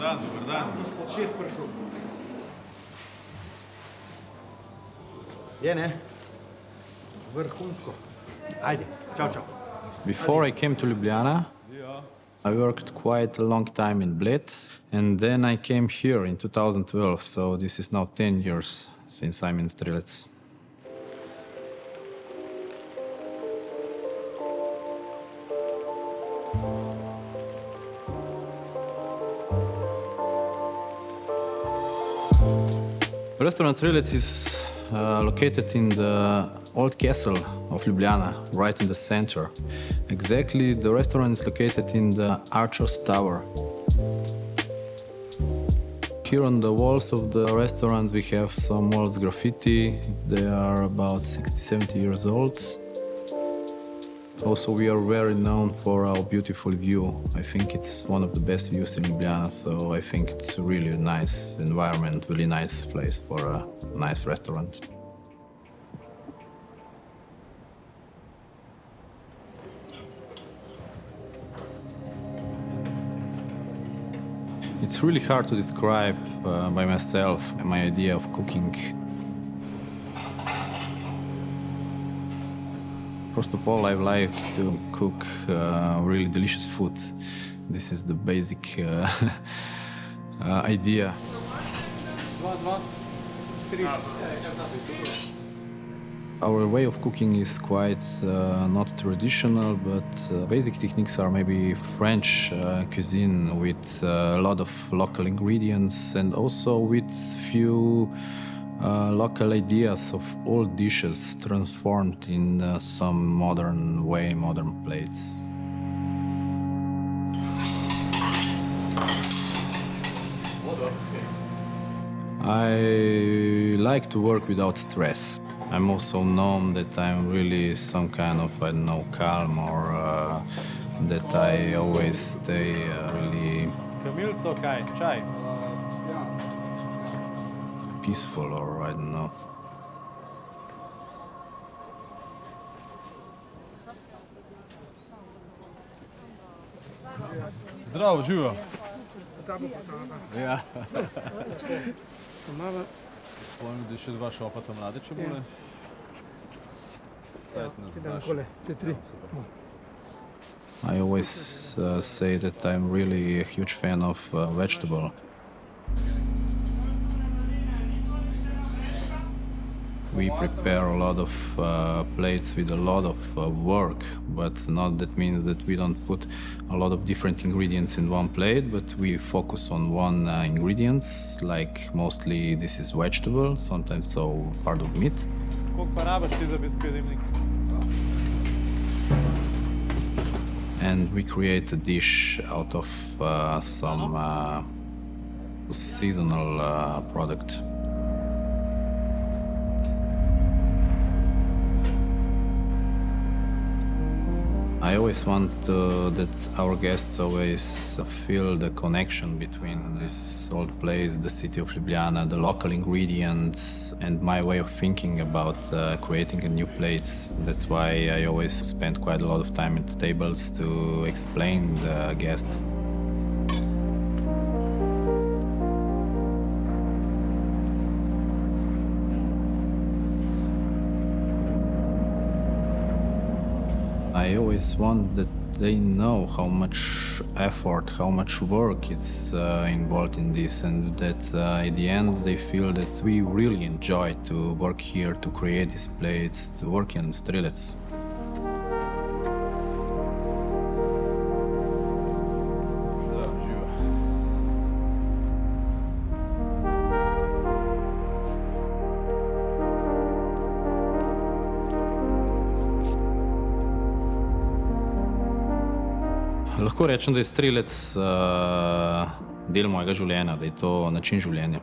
dan, dober dan. Gospod šef prišel. Je, ne? Vrhunsko. Ajde, čau, čau. Before I came to Ljubljana, I worked quite a long time in Bled, and then I came here in 2012, so this is now 10 years since I'm in Strelec. Restaurant Strelec is located in the old castle of Ljubljana, right in the center. Exactly, the restaurant is located in the Archer's Tower. Here on the walls of the restaurants we have some walls graffiti. They are about 60-70 years old. Also, we are very known for our beautiful view. I think it's one of the best views in Ljubljana, so I think it's really a nice environment, really nice place for a nice restaurant. It's really hard to describe by myself my idea of cooking. First of all, I like to cook really delicious food. This is the basic idea. Our way of cooking is quite not traditional, but basic techniques are maybe French cuisine with a lot of local ingredients and also with few local ideas of old dishes transformed in some modern way, modern plates. I like to work without stress. I'm also known that I'm really some kind of, I don't know, calm or that I always stay really Kamilco, kaj? Čaj? peaceful or I don't know. Zdravo, živo. Ja. Spomnim, da je še dva šopata mlade čebule. I always say that I'm really a huge fan of vegetable. We prepare a lot of plates with a lot of work, but not that means that we don't put a lot of different ingredients in one plate, but we focus on one ingredients, like mostly this is vegetable, sometimes so part of meat. Koliko pa rabaš ti za biskvidimnik? And we create a dish out of some seasonal product. I always want that our guests always feel the connection between this old place, the city of Ljubljana, the local ingredients, and my way of thinking about creating a new plates. That's why I always spend quite a lot of time at the tables to explain the guests. I always want that they know how much effort, how much work is involved in this, and that at the end they feel that we really enjoy to work here, to create these plates, to work in Strelec. Lahko rečem, da je Strelec del mojega življenja, da je to način življenja.